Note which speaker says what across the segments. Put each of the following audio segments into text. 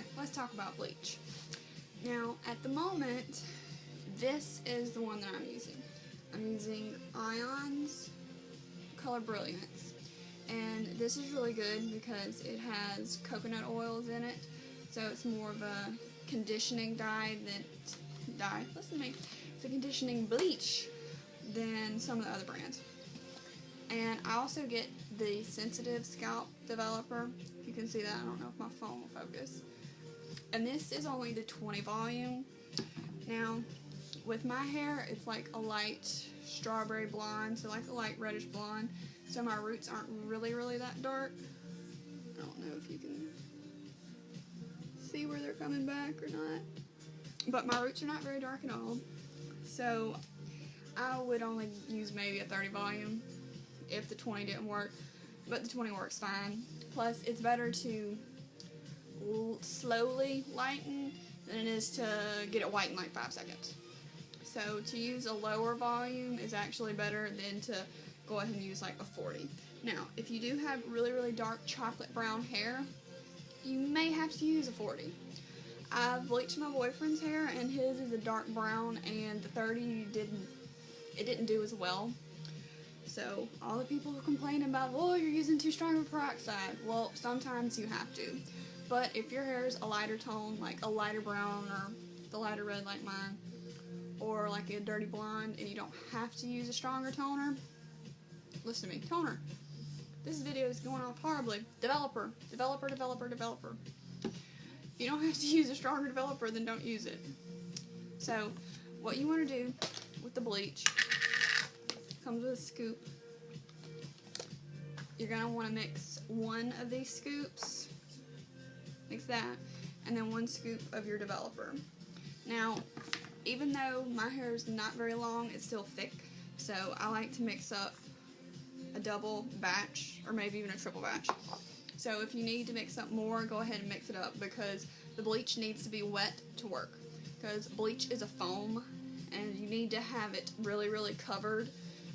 Speaker 1: Okay, let's talk about bleach. Now, at the moment, this is the one that I'm using. I'm using Ion's Color Brilliance. And this is really good because it has coconut oils in it. So it's more of a conditioning listen to me. It's a conditioning bleach than some of the other brands. And I also get the Sensitive Scalp Developer. You can see that. I don't know if my phone will focus. And this is only the 20 volume. Now, with my hair, it's like a light strawberry blonde, so like a light reddish blonde. So my roots aren't really that dark. I don't know if you can see where they're coming back or not. But my roots are not very dark at all. So I would only use maybe a 30 volume if the 20 didn't work. But the 20 works fine. Plus, it's better to slowly lighten than it is to get it white in like 5 seconds. So to use a lower volume is actually better than to go ahead and use like a 40. Now, if you do have really dark chocolate brown hair, you may have to use a 40. I've bleached my boyfriend's hair and his is a dark brown, and the 30 didn't do as well. So all the people who complain about, oh, you're using too strong of a peroxide, well, sometimes you have to. But if your hair is a lighter tone, like a lighter brown or the lighter red like mine, or like a dirty blonde, and you don't have to use a stronger toner, listen to me, toner. This video is going off horribly. Developer. If you don't have to use a stronger developer, then don't use it. So, what you want to do with the bleach, comes with a scoop. You're going to want to mix one of these scoops, mix that, and then 1 scoop of your developer. Now, even though my hair is not very long, it's still thick, so I like to mix up a double batch, or maybe even a triple batch. So if you need to mix up more, go ahead and mix it up, because the bleach needs to be wet to work. Because bleach is a foam, and you need to have it really covered.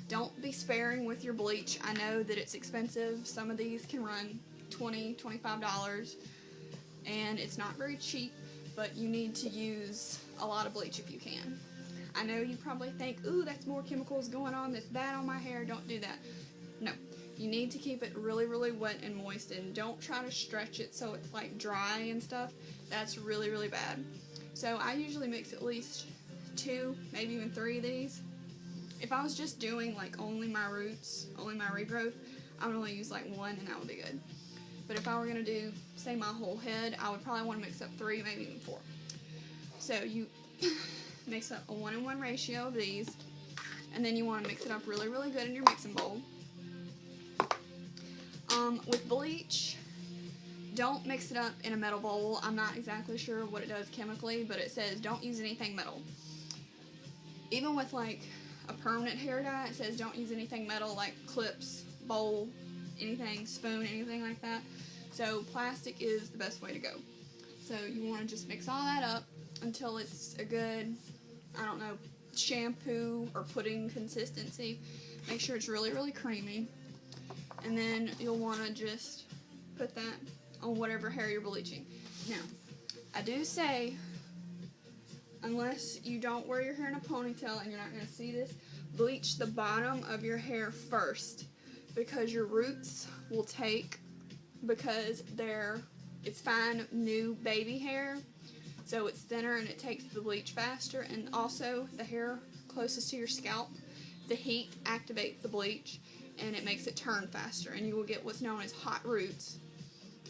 Speaker 1: Don't be sparing with your bleach. I know that it's expensive. Some of these can run $20, $25, and it's not very cheap, but you need to use a lot of bleach if you can. I know you probably think, ooh, that's more chemicals going on, that's bad on my hair. Don't do that. No, you need to keep it really wet and moist, and don't try to stretch it so it's like dry and stuff. That's really bad. So I usually mix at least 2, maybe even 3 of these. If I was just doing like only my roots, only my regrowth, I would only use like 1 and that would be good. But if I were going to do, say, my whole head, I would probably want to mix up 3, maybe even 4. So you mix up a 1-in-1 ratio of these, and then you want to mix it up really good in your mixing bowl. With bleach, don't mix it up in a metal bowl. I'm not exactly sure what it does chemically, but it says don't use anything metal. Even with like a permanent hair dye, it says don't use anything metal, like clips, bowl, anything, spoon, anything like that. So plastic is the best way to go. So you want to just mix all that up until it's a good, I don't know, shampoo or pudding consistency. Make sure it's really creamy. And then you'll want to just put that on whatever hair you're bleaching. Now, I do say, unless you don't wear your hair in a ponytail and you're not going to see this, bleach the bottom of your hair first, because your roots will take, because it's fine new baby hair, so it's thinner and it takes the bleach faster, and also the hair closest to your scalp, the heat activates the bleach and it makes it turn faster, and you will get what's known as hot roots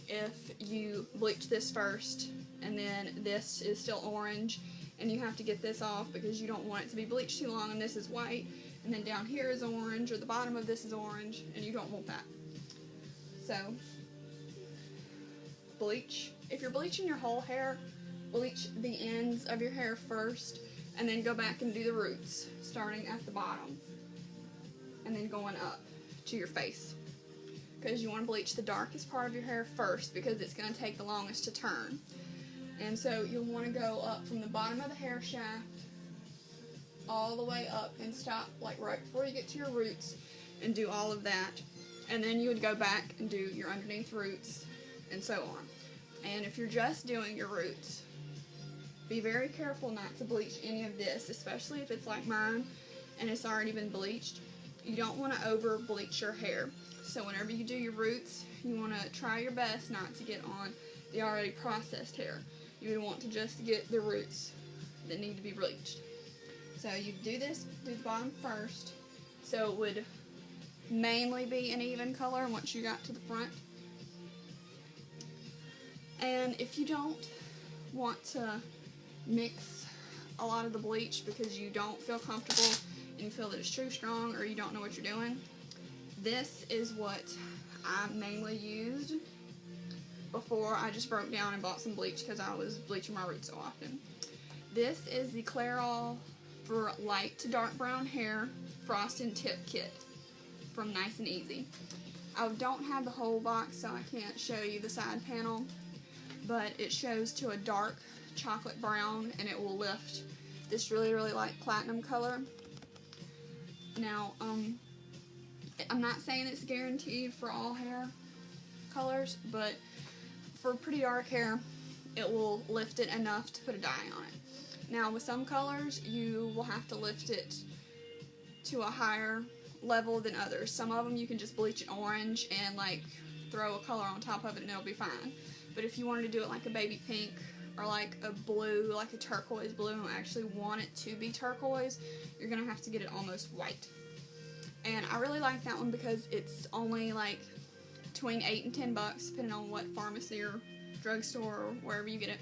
Speaker 1: if you bleach this first and then this is still orange and you have to get this off because you don't want it to be bleached too long and this is white, and then down here is orange, or the bottom of this is orange, and you don't want that. So bleach, if you're bleaching your whole hair, bleach the ends of your hair first and then go back and do the roots, starting at the bottom and then going up to your face, because you want to bleach the darkest part of your hair first, because it's going to take the longest to turn. And so you'll want to go up from the bottom of the hair shaft all the way up and stop like right before you get to your roots and do all of that, and then you would go back and do your underneath roots and so on. And if you're just doing your roots, be very careful not to bleach any of this, especially if it's like mine and it's already been bleached. You don't want to over bleach your hair. So whenever you do your roots, you want to try your best not to get on the already processed hair. You would want to just get the roots that need to be bleached. So you do this, do the bottom first, so it would mainly be an even color once you got to the front. And if you don't want to mix a lot of the bleach because you don't feel comfortable and you feel that it's too strong or you don't know what you're doing, this is what I mainly used before I just broke down and bought some bleach because I was bleaching my roots so often. This is the Clairol for light to dark brown hair frost and tip kit from Nice and Easy. I don't have the whole box, so I can't show you the side panel, but it shows to a dark chocolate brown, and it will lift this really, really light platinum color. Now, I'm not saying it's guaranteed for all hair colors, but for pretty dark hair, it will lift it enough to put a dye on it. Now, with some colors, you will have to lift it to a higher level than others. Some of them you can just bleach it orange and like throw a color on top of it and it'll be fine. But if you wanted to do it like a baby pink or like a blue, like a turquoise blue, and actually want it to be turquoise, you're going to have to get it almost white. And I really like that one because it's only like between $8 and $10, depending on what pharmacy or drugstore or wherever you get it.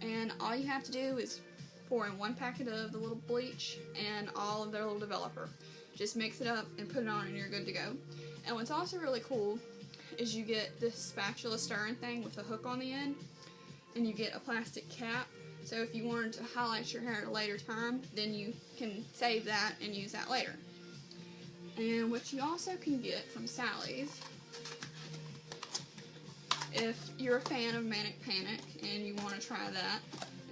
Speaker 1: And all you have to do is pour in one packet of the little bleach and all of their little developer. Just mix it up and put it on and you're good to go. And what's also really cool is you get this spatula stirring thing with a hook on the end, and you get a plastic cap. So if you wanted to highlight your hair at a later time, then you can save that and use that later. And what you also can get from Sally's, if you're a fan of Manic Panic and you want to try that,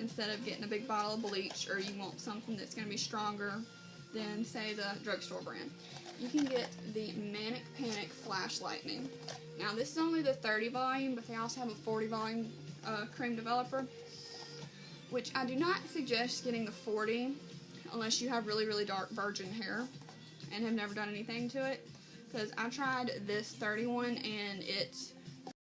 Speaker 1: instead of getting a big bottle of bleach, or you want something that's going to be stronger than, say, the drugstore brand, you can get the Manic Panic Flash Lightning. Now, this is only the 30 volume, but they also have a 40 volume cream developer, which I do not suggest getting the 40 unless you have really, really dark virgin hair and have never done anything to it, because I tried this 31 and it